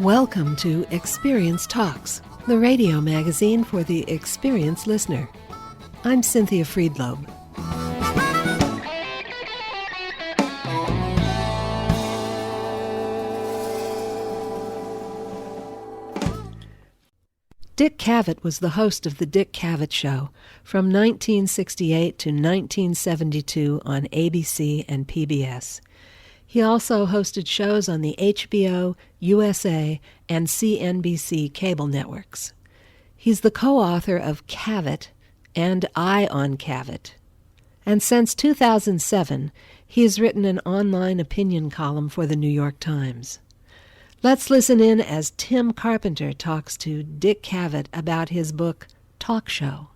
Welcome to Experience Talks, the radio magazine for the experienced listener. I'm Cynthia Friedlob. Dick Cavett was the host of The Dick Cavett Show from 1968 to 1972 on ABC and PBS. He also hosted shows on the HBO, USA, and CNBC cable networks. He's the co-author of Cavett and Eye on Cavett. And since 2007, he has written an online opinion column for the New York Times. Let's listen in as Tim Carpenter talks to Dick Cavett about his book, Talk Show.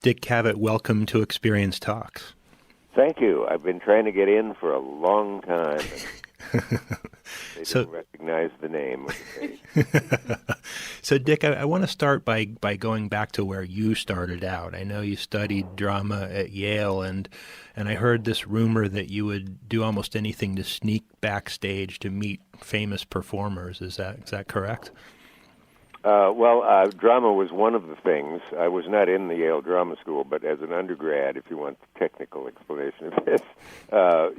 Dick Cavett, welcome to Experience Talks. Thank you. I've been trying to get in for a long time. They didn't recognize the name of the page. So, Dick, I want to start by going back to where you started out. I know you studied drama at Yale, and I heard this rumor that you would do almost anything to sneak backstage to meet famous performers. Is that correct? Drama was one of the things. I was not in the Yale Drama School, but as an undergrad, if you want the technical explanation of this,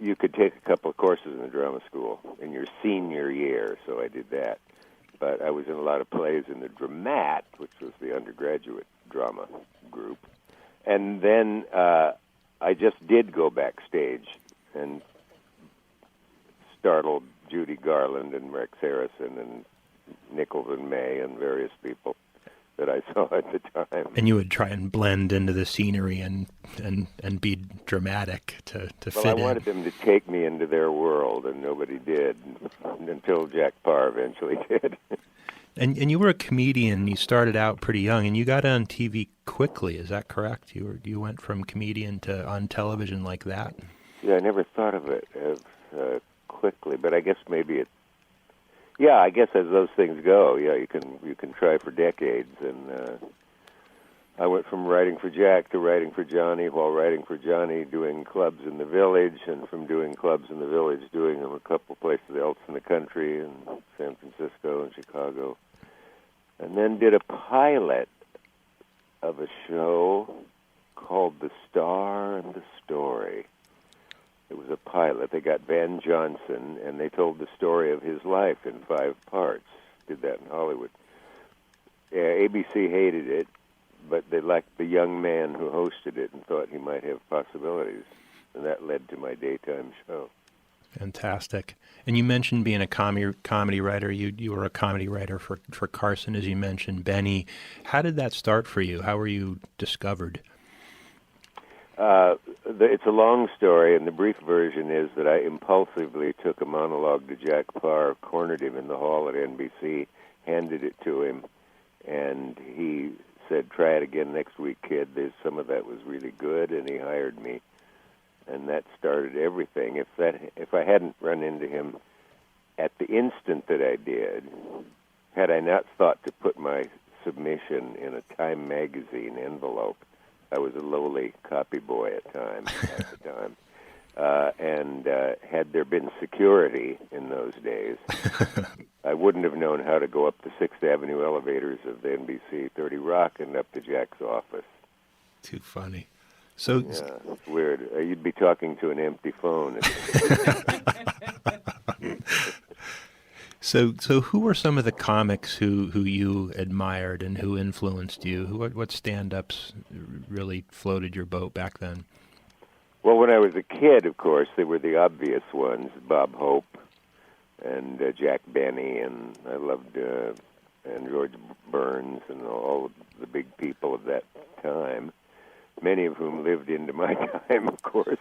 you could take a couple of courses in the drama school in your senior year, so I did that. But I was in a lot of plays in the Dramat, which was the undergraduate drama group. And then I just did go backstage and startled Judy Garland and Rex Harrison and Nichols and May and various people that I saw at the time. And you would try and blend into the scenery and be dramatic to fit in. Well, I wanted them to take me into their world, and nobody did until Jack Parr eventually did. And you were a comedian. You started out pretty young, and you got on TV quickly. Is that correct? You went from comedian to on television like that? Yeah, I never thought of it as quickly, but I guess maybe it. Yeah, I guess as those things go, yeah, you can try for decades. And I went from writing for Jack to writing for Johnny, while writing for Johnny, doing clubs in the Village, and from doing clubs in the Village, doing them a couple places else in the country, in San Francisco and Chicago. And then did a pilot of a show called The Star and the Story. It was a pilot. They got Van Johnson, and they told the story of his life in 5 parts. Did that in Hollywood. ABC hated it, but they liked the young man who hosted it and thought he might have possibilities. And that led to my daytime show. Fantastic. And you mentioned being a comedy writer. You were a comedy writer for Carson, as you mentioned, Benny. How did that start for you? How were you discovered? It's a long story, and the brief version is that I impulsively took a monologue to Jack Parr, cornered him in the hall at NBC, handed it to him, and he said, "Try it again next week, kid. Some of that was really good," and he hired me, and that started everything. If I hadn't run into him at the instant that I did, had I not thought to put my submission in a Time magazine envelope, I was a lowly copy boy at the time. And had there been security in those days, I wouldn't have known how to go up the 6th Avenue elevators of the NBC 30 Rock and up to Jack's office. Too funny. So yeah, it's weird. You'd be talking to an empty phone. So who were some of the comics who you admired and who influenced you? What stand-ups really floated your boat back then? Well, when I was a kid, of course, they were the obvious ones, Bob Hope and Jack Benny, and I loved and George Burns and all of the big people of that time, many of whom lived into my time, of course.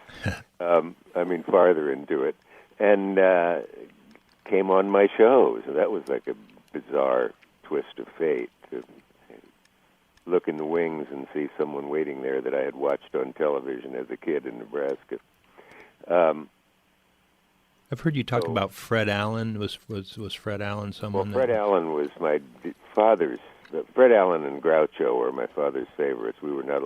Farther into it. And came on my shows. And that was like a bizarre twist of fate to look in the wings and see someone waiting there that I had watched on television as a kid in Nebraska. I've heard you talk about Fred Allen. Was Fred Allen someone? Well, Fred Allen was my father's. Fred Allen and Groucho were my father's favorites. We were not.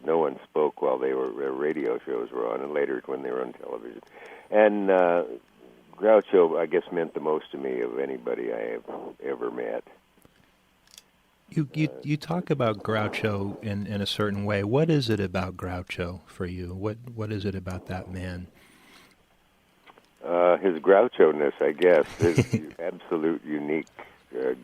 No one spoke while their radio shows were on, and later when they were on television. And Groucho, I guess, meant the most to me of anybody I have ever met. You talk about Groucho in a certain way. What is it about Groucho for you? What is it about that man? His Groucho-ness, I guess, his absolute unique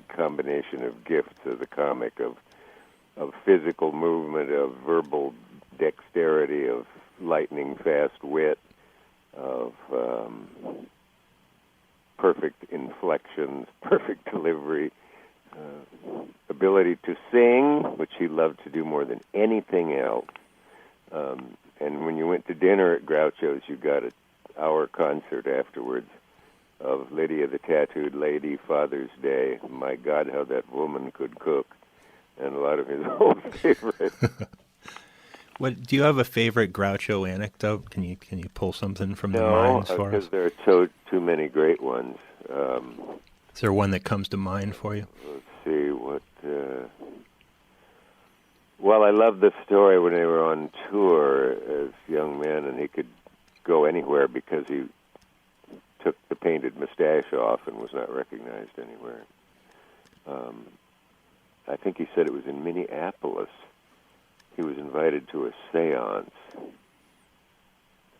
combination of gifts as a comic, of physical movement, of verbal dexterity, of lightning-fast wit, of perfect inflections, perfect delivery, ability to sing, which he loved to do more than anything else. And when you went to dinner at Groucho's, you got an hour concert afterwards of Lydia the Tattooed Lady, Father's Day, My God, How That Woman Could Cook, and a lot of his old favorites. What do you have a favorite Groucho anecdote? Can you pull something from the minds for us? No, because there are too many great ones. Is there one that comes to mind for you? Let's see what. Well, I love the story when they were on tour as young men, and he could go anywhere because he took the painted mustache off and was not recognized anywhere. I think he said it was in Minneapolis. He was invited to a seance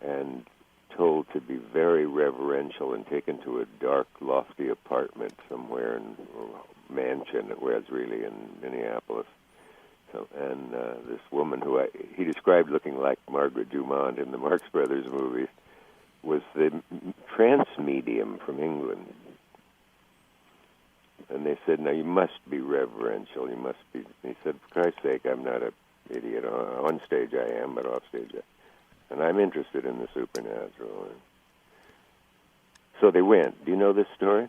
and told to be very reverential and taken to a dark, lofty apartment somewhere in a mansion. It was really in Minneapolis. So, and this woman who he described looking like Margaret Dumont in the Marx Brothers movies was the trance medium from England. And they said, "Now you must be reverential. You must be." He said, "For Christ's sake, I'm not an idiot. On stage I am, but off stage and I'm interested in the supernatural." So they went. Do you know this story?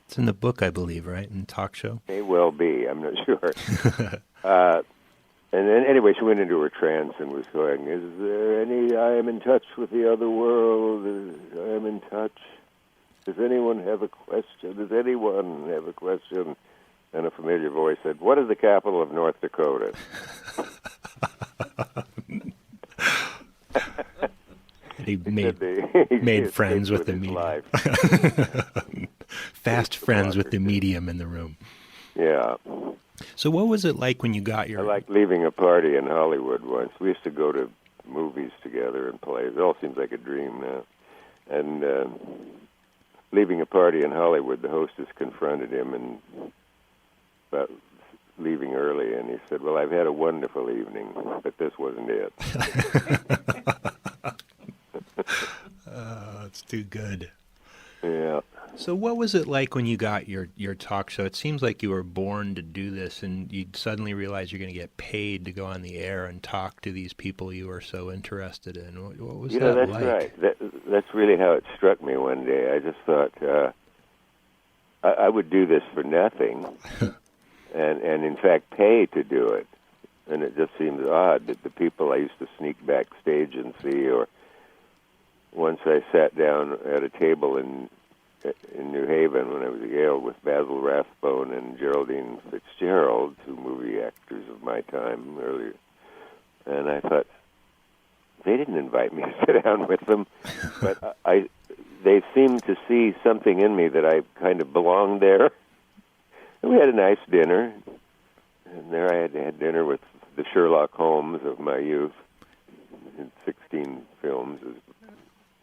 It's in the book, I believe, right? In Talk Show? May well be. I'm not sure. And then, anyway, she went into her trance and was going, "Is there any, I am in touch with the other world. I am in touch. Does anyone have a question? Does anyone have a question?" And a familiar voice said, "What is the capital of North Dakota?" He made friends with the medium. Fast friends with the medium in the room. Yeah. So what was it like when you got your... I liked leaving a party in Hollywood once. We used to go to movies together and play. It all seems like a dream now. And leaving a party in Hollywood, the hostess confronted him and about leaving early, and he said, "Well, I've had a wonderful evening, but this wasn't it." It's too good. Yeah. So what was it like when you got your talk show? It seems like you were born to do this, and you suddenly realize you're going to get paid to go on the air and talk to these people you were so interested in. What was that that's like? Right. That's really how it struck me one day. I just thought I would do this for nothing, and in fact pay to do it. And it just seems odd that the people I used to sneak backstage and see, or once I sat down at a table in New Haven when I was at Yale with Basil Rathbone and Geraldine Fitzgerald, two movie actors of my time earlier. And I thought, they didn't invite me to sit down with them, but they seemed to see something in me that I kind of belonged there. And we had a nice dinner, and there I had dinner with the Sherlock Holmes of my youth, in 16 films as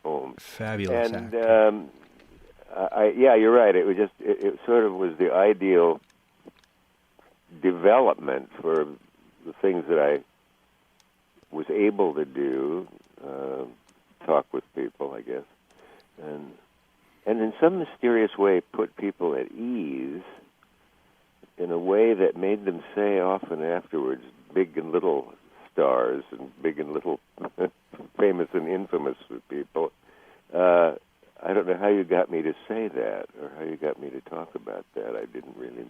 Holmes. Fabulous and, actor. Yeah, you're right. It was just it sort of was the ideal development for the things that I was able to do, talk with people, I guess, and in some mysterious way put people at ease in a way that made them say often afterwards, big and little stars and big and little famous and infamous people. I don't know how you got me to say that, or how you got me to talk about that. I didn't really.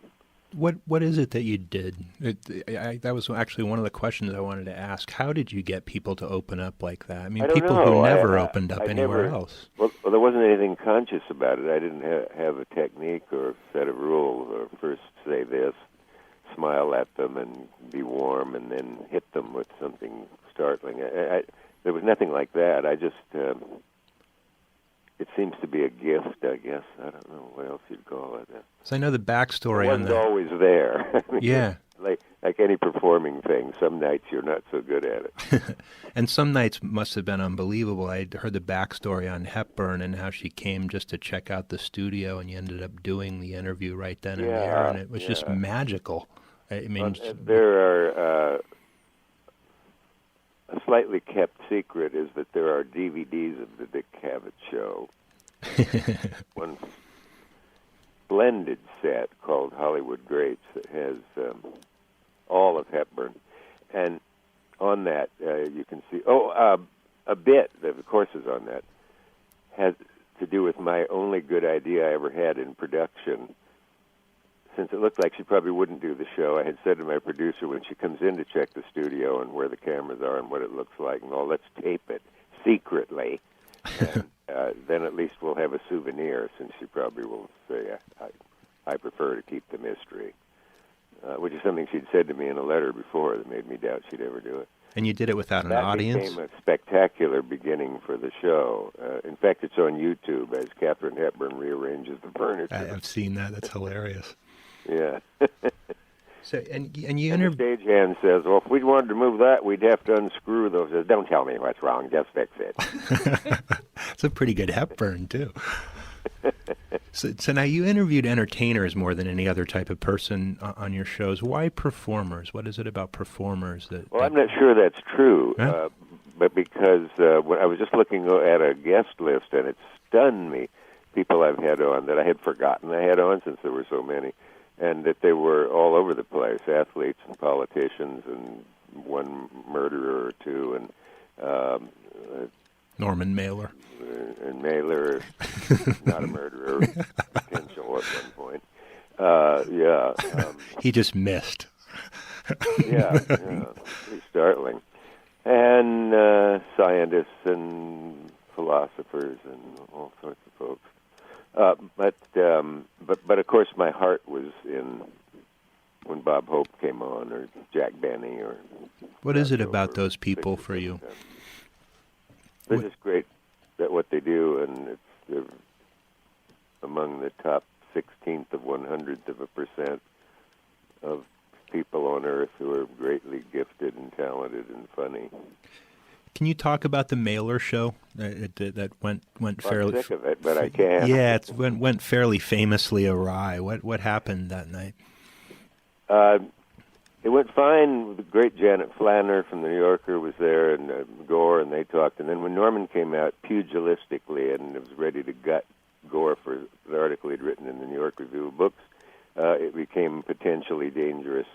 What is it that you did? That was actually one of the questions I wanted to ask. How did you get people to open up like that? I mean, people who never opened up anywhere else. Well, there wasn't anything conscious about it. I didn't have a technique or a set of rules, or first say this, smile at them and be warm, and then hit them with something startling. There was nothing like that. I just... it seems to be a gift, I guess. I don't know what else you'd call it. So I know the backstory It on wasn't the... always there. I mean, Yeah. like any performing thing, some nights you're not so good at it. And some nights must have been unbelievable. I heard the backstory on Hepburn and how she came just to check out the studio, and you ended up doing the interview right then and there, and it was just magical. I mean, there are a slightly kept secret is that there are DVDs of the Dick Cavett show. One splendid set called Hollywood Greats that has all of Hepburn, and on that you can see a bit of course is on that has to do with my only good idea I ever had in production. Since it looked like she probably wouldn't do the show, I had said to my producer when she comes in to check the studio and where the cameras are and what it looks like and all, let's tape it secretly. And then at least we'll have a souvenir, since she probably will say, I prefer to keep the mystery, which is something she'd said to me in a letter before that made me doubt she'd ever do it. And you did it without an audience? That became a spectacular beginning for the show. In fact, it's on YouTube as Katharine Hepburn rearranges the furniture. I've seen that. That's hilarious. Yeah. So and you the stagehand says, well, if we wanted to move that, we'd have to unscrew those. Says, don't tell me what's wrong, just fix it. It's a pretty good Hepburn, too. So now you interviewed entertainers more than any other type of person on your shows. Why performers? What is it about performers that... Well, I'm not sure that's true, huh? but because when I was just looking at a guest list, and it stunned me, people I've had on that I had forgotten I had on since there were so many, and that they were all over the place, athletes and politicians and one murderer or two, and Norman Mailer. And Mailer, not a murderer, potential at one point. He just missed. yeah, pretty startling. And scientists and philosophers and all sorts of folks. But of course, my heart was in when Bob Hope came on, or Jack Benny, or... What is it about those people for you? They're just great at what they do, and they're among the top 16th of 100% of people on Earth who are greatly gifted and talented and funny. Can you talk about the Mailer show that went fairly? I'm sick of it, but I can't. Yeah, it went fairly famously awry. What happened that night? It went fine. The great Janet Flanner from The New Yorker was there, and Gore, and they talked. And then when Norman came out pugilistically and was ready to gut Gore for the article he'd written in the New York Review of Books, it became potentially dangerous,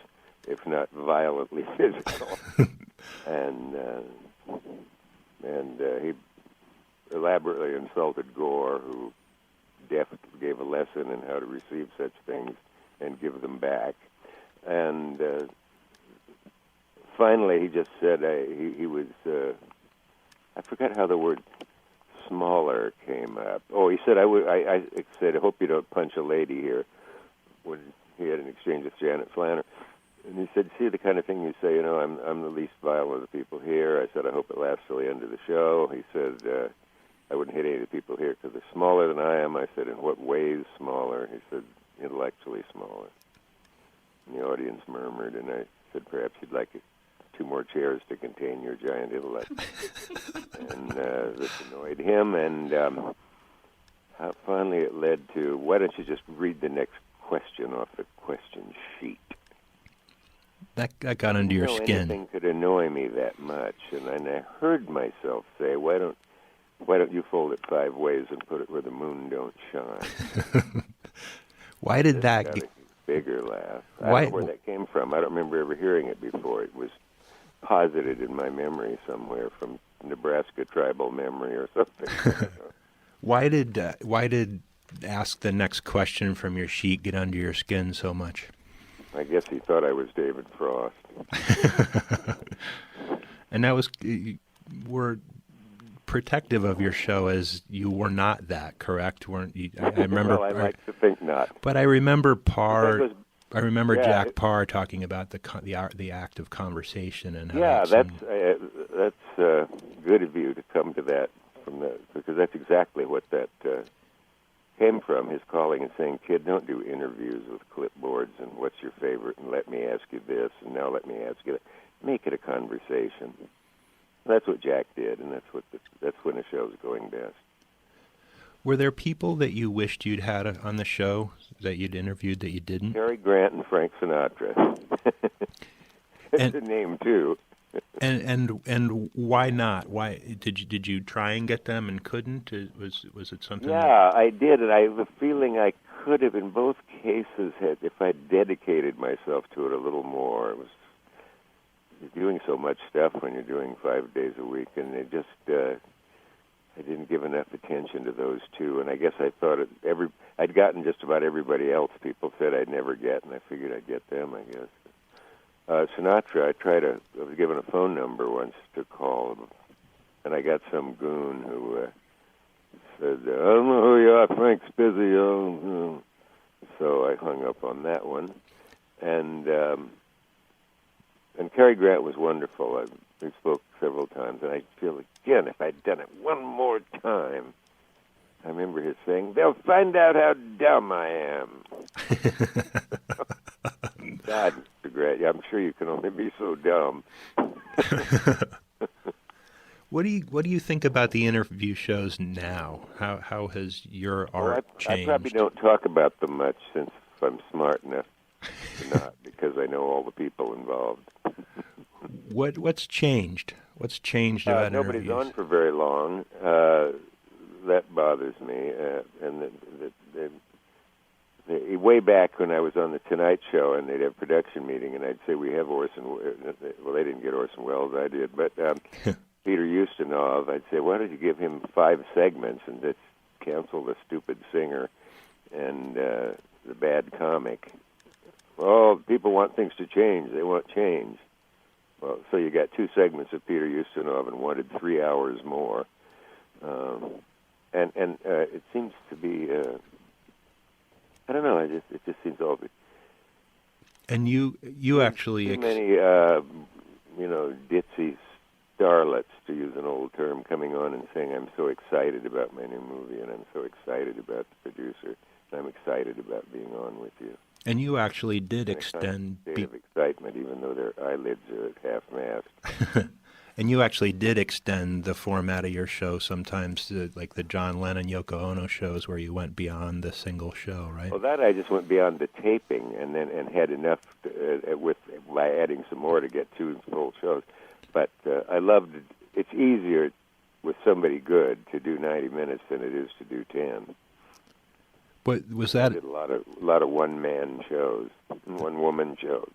if not violently physical. and he elaborately insulted Gore, who gave a lesson in how to receive such things and give them back. And finally, he just said he was, I forgot how the word smaller came up. Oh, he said, I said, I hope you don't punch a lady here, when he had an exchange with Janet Flanner. And he said, see the kind of thing you say, I'm the least vile of the people here. I said, I hope it lasts till the end of the show. He said, I wouldn't hit any of the people here because they're smaller than I am. I said, in what ways smaller? He said, intellectually smaller. And the audience murmured, and I said, perhaps you'd like 2 more chairs to contain your giant intellect. And this annoyed him, and finally it led to, why don't you just read the next question off the question sheet? That got under your skin. Anything could annoy me that much, and I heard myself say, why don't you fold it 5 ways and put it where the moon don't shine? Why did that get... Bigger laugh. I don't know where that came from. I don't remember ever hearing it before. It was posited in my memory somewhere from Nebraska tribal memory or something. Why did ask the next question from your sheet get under your skin so much? I guess he thought I was David Frost. And that was, we're protective of your show as you were not that, correct? Weren't you? I remember. Well, I like to think not. But I remember Parr. I remember Yeah, Jack Parr talking about the act of conversation and how that's good of you to come to that from that, because that's exactly what that came from, his calling and saying, "Kid, don't do interviews with clipboards and what's your favorite, and let me ask you this, and now let me ask you that." Make it a conversation. That's what Jack did, and that's when the show's going best. Were there people that you wished you'd had on the show that you'd interviewed that you didn't? Cary Grant and Frank Sinatra. That's a name too. And why not? Why did you try and get them and couldn't? Was it something? Yeah, I did, and I have a feeling I could have in both cases if I dedicated myself to it a little more. You're doing so much stuff when you're doing 5 days a week, and it just I didn't give enough attention to those two. And I guess I thought I'd gotten just about everybody else people said I'd never get, and I figured I'd get them, I guess. Sinatra, I was given a phone number once to call him, and I got some goon who said, "I don't know who you are, Frank's busy." So I hung up on that one. And Cary Grant was wonderful. We spoke several times, and I feel, again, if I'd done it one more time, I remember his saying, "They'll find out how dumb I am." God, Mr. Grant, I'm sure you can only be so dumb. What do you think about the interview shows now? How has your art changed? I probably don't talk about them much since I'm smart enough to not, because I know all the people involved. What's changed? What's changed about nobody's interviews? on for very long. That bothers me. And way back when I was on the Tonight Show, and they'd have a production meeting, and I'd say, "We have Orson." Well, they didn't get Orson Welles, I did, but Peter Ustinov. I'd say, "Why don't you give him 5 segments and just cancel the stupid singer and the bad comic?" "Well, people want things to change. They want change." Well, so you got 2 segments of Peter Ustinov and wanted 3 hours more. And it seems to be, I don't know, it just seems all... And you actually... Too many, ditzy starlets, to use an old term, coming on and saying, "I'm so excited about my new movie, and I'm so excited about the producer, and I'm excited about being on with you." And you actually did extend... state of excitement, even though their eyelids are at half-mast. And you actually did extend the format of your show sometimes, like the John Lennon, Yoko Ono shows, where you went beyond the single show, right? Well, that I just went beyond the taping, and had enough by adding some more to get 2 full shows. But I loved it. It's easier with somebody good to do 90 minutes than it is to do 10. But was that... I did a lot of one-man shows, one-woman shows.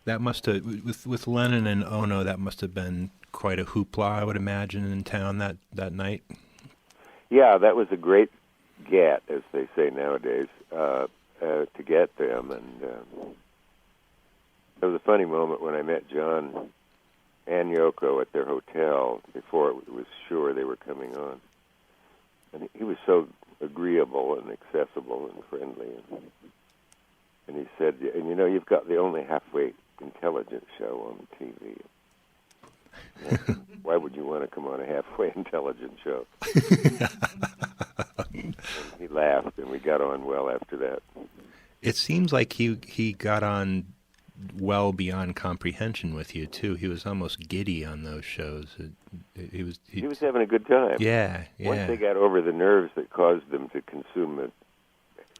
That must have, with Lennon and Ono, that must have been quite a hoopla, I would imagine, in town that night. Yeah, that was a great get, as they say nowadays, to get them. And there was a funny moment when I met John and Yoko at their hotel before it was sure they were coming on. And he was so agreeable and accessible and friendly. And he said, "And you've got the only halfway intelligent show on TV. Why would you want to come on a halfway intelligent show?" And he laughed, and we got on well after that. It seems like he got on well beyond comprehension with you too. He was almost giddy on those shows. He was having a good time. Yeah. Once they got over the nerves that caused them to consume an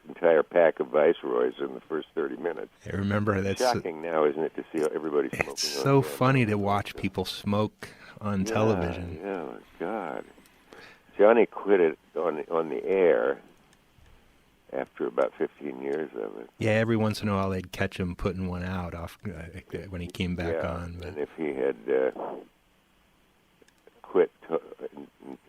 entire pack of Viceroys in the first 30 minutes. I remember that's shocking now, isn't it, to see everybody smoking? It's so funny to watch people smoke on television. Yeah, God. Johnny quit it on the air after about 15 years of it. Yeah, every once in a while they'd catch him putting one out off when he came back on. But. And if he had quit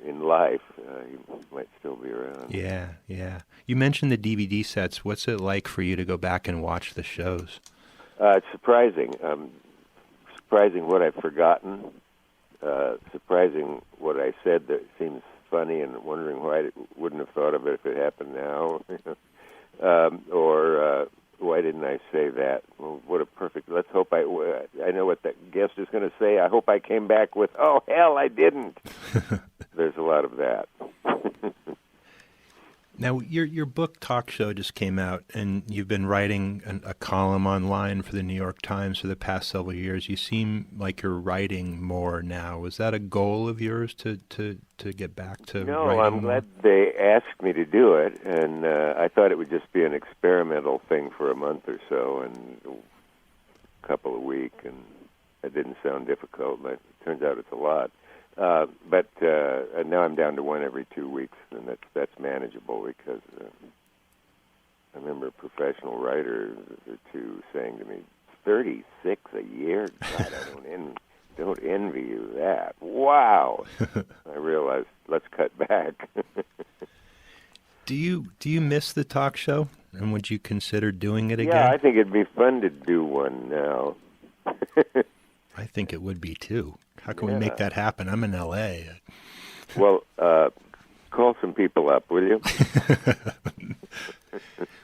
in life, he might still be around. Yeah. You mentioned the DVD sets. What's it like for you to go back and watch the shows? It's surprising. Surprising what I've forgotten. Surprising what I said that seems funny, and wondering why I wouldn't have thought of it if it happened now. Or why didn't I say that? Well, what a perfect... Let's hope I know what that guest is going to say. I hope I came back with, "Oh, hell, I didn't." There's a lot Now, your book Talk Show just came out, and you've been writing a column online for the New York Times for the past several years. You seem like you're writing more now. Was that a goal of yours to get back to No, writing I'm more? glad they asked me to do it, and I thought it would just be an experimental thing for a month or so, and a couple a week, and it didn't sound difficult, but it turns out it's a lot. But now I'm down to one every 2 weeks, and that's manageable because I remember a professional writer or two saying to me, 36 a year? God, I don't envy you that. Wow. I realized, let's cut back. Do you miss the talk show, and would you consider doing it again? Yeah, I think it'd be fun to do one now. I think it would be too. How can we make that happen? I'm in L.A. Well, call some people up, will you?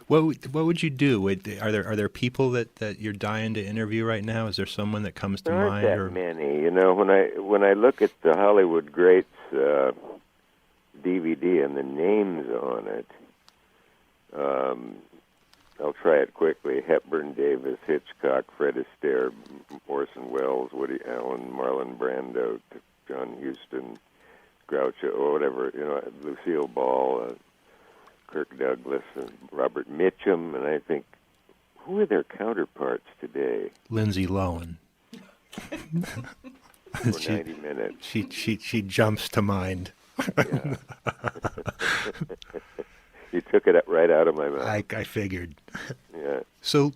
What would you do? Are there people that you're dying to interview right now? Is there someone that comes to There mind? aren't that many. You know, when I look at the Hollywood Greats DVD and the names on it, I'll try it quickly. Hepburn, Davis, Hitchcock, Fred Astaire, Orson Welles, Woody Allen, Marlon Brando, John Huston, Groucho, or whatever, you know, Lucille Ball, Kirk Douglas, and Robert Mitchum, and I think, who are their counterparts today? Lindsay Lohan. For 90 minutes. She jumps to mind. Yeah. You took it right out of my mouth. I figured. Yeah. So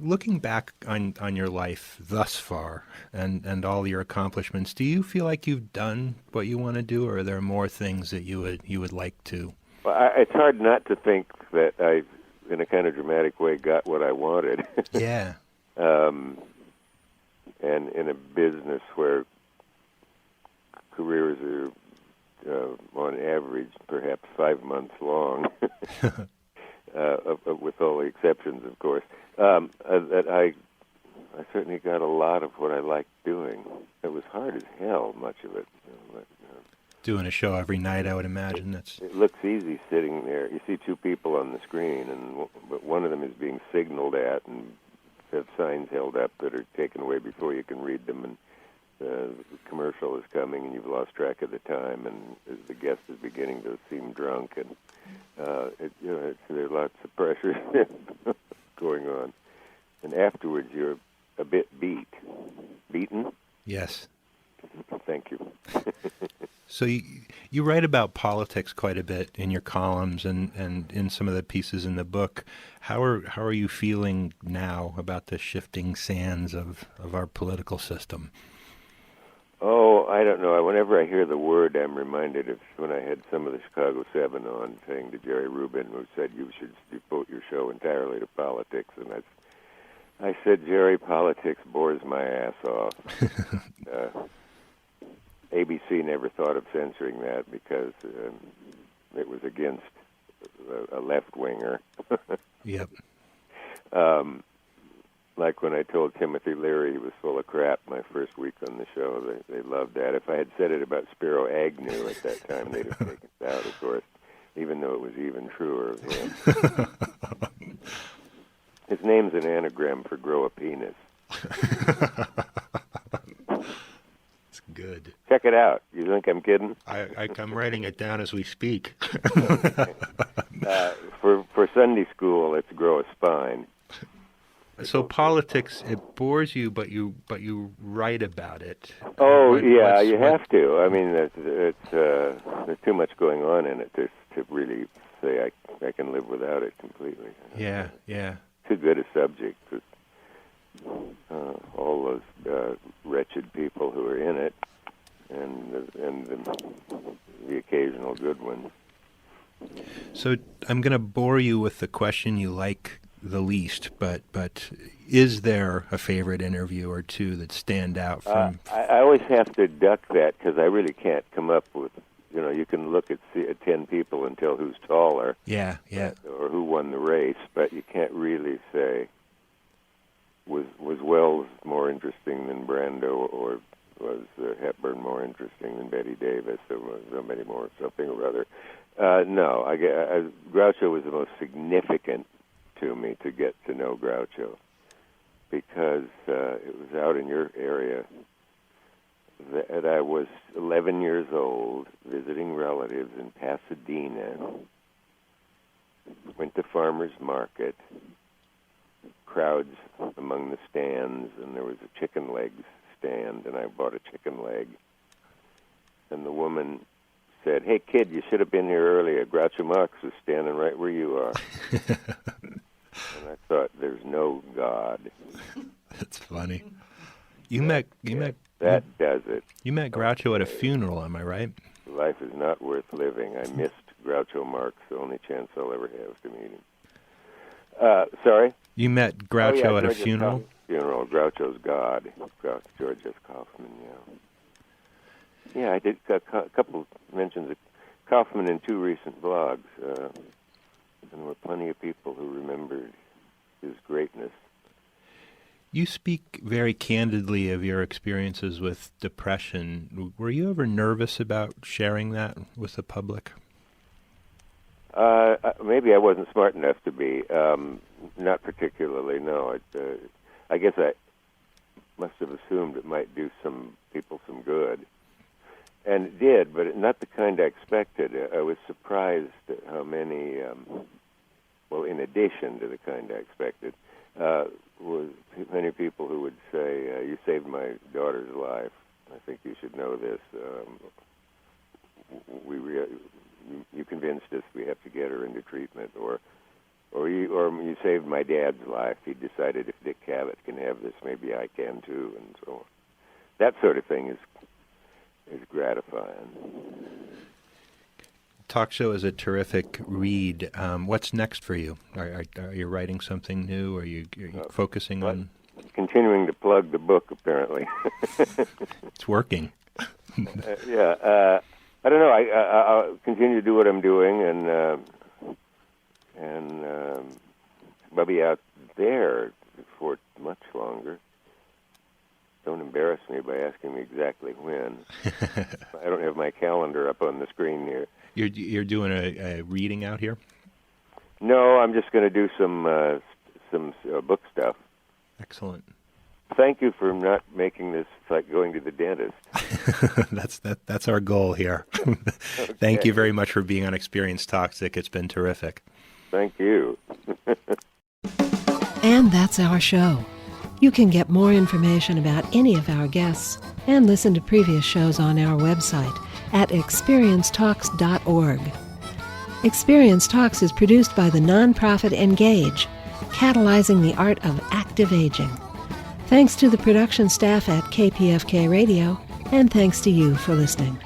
looking back on your life thus far and all your accomplishments, do you feel like you've done what you want to do, or are there more things that you would like to? Well, it's hard not to think that I, in a kind of dramatic way, got what I wanted. Yeah. And in a business where careers are, on average, perhaps 5 months long, with all the exceptions, of course, that I certainly got a lot of what I liked doing. It was hard as hell, much of it. Doing a show every night, I would imagine. It looks easy sitting there. You see two people on the screen, but one of them is being signaled at and have signs held up that are taken away before you can read them, and the commercial is coming, and you've lost track of the time, and as the guest is beginning to seem drunk, and there are lots of pressure going on. And afterwards, you're a bit beaten. Yes. Thank you. So you write about politics quite a bit in your columns and in some of the pieces in the book. How are you feeling now about the shifting sands of our political system? Oh, I don't know. Whenever I hear the word, I'm reminded of when I had some of the Chicago 7 on saying to Jerry Rubin, who said you should devote your show entirely to politics. And I said, Jerry, politics bores my ass off. ABC never thought of censoring that because it was against a left-winger. Yep. Like when I told Timothy Leary he was full of crap my first week on the show, they loved that. If I had said it about Spiro Agnew at that time, they'd have taken it out, of course, even though it was even truer of him. His name's an anagram for grow a penis. It's good. Check it out. You think I'm kidding? I'm writing it down as we speak. For Sunday school, it's grow a spine. So politics, it bores you, but you write about it. Oh, yeah, you have to. I mean, there's too much going on in it to really say I can live without it completely. Yeah, yeah. Too good a subject for all those wretched people who are in it, and the occasional good ones. So I'm going to bore you with the question you like the least, but is there a favorite interview or two that stand out from? I always have to duck that because I really can't come up with. You know, you can look at 10 people and tell who's taller. Yeah. Or who won the race, but you can't really say was Wells more interesting than Brando, or was Hepburn more interesting than Betty Davis, or was somebody more something or other. No, Groucho was the most significant to me to get to know Groucho because it was out in your area that I was 11 years old visiting relatives in Pasadena. Went to farmer's market, crowds among the stands, and there was a chicken legs stand, and I bought a chicken leg. And the woman said, "Hey, kid, you should have been here earlier. Groucho Marx was standing right where you are." And I thought, there's no God. That's funny. That does it. You met Groucho at a funeral, am I right? Life is not worth living. I missed Groucho Marx, the only chance I'll ever have to meet him. Sorry? You met Groucho at a funeral? Groucho's God. George S. Kaufman, yeah. Yeah, I did a couple mentions of Kaufman in 2 recent blogs. And there were plenty of people who remembered his greatness. You speak very candidly of your experiences with depression. Were you ever nervous about sharing that with the public? Maybe I wasn't smart enough to be. Not particularly, no. I guess I must have assumed it might do some people some good. And it did, but not the kind I expected. I was surprised at how many, in addition to the kind I expected, was many people who would say, "You saved my daughter's life. I think you should know this. You convinced us we have to get her into treatment, or you saved my dad's life. He decided if Dick Cavett can have this, maybe I can too," and so on. That sort of thing is gratifying. Talk show is a terrific read. What's next for you? Are you writing something new? Are you focusing on? Continuing to plug the book, apparently. It's working. Yeah. I don't know. I'll continue to do what I'm doing, and I'll be out there for much longer. Don't embarrass me by asking me exactly when. I don't have my calendar up on the screen here. You're doing a reading out here? No, I'm just going to do some book stuff. Excellent. Thank you for not making this like going to the dentist. That's our goal here. Okay. Thank you very much for being on Experience Toxic. It's been terrific. Thank you. And that's our show. You can get more information about any of our guests and listen to previous shows on our website at experiencetalks.org. Experience Talks is produced by the nonprofit Engage, catalyzing the art of active aging. Thanks to the production staff at KPFK Radio, and thanks to you for listening.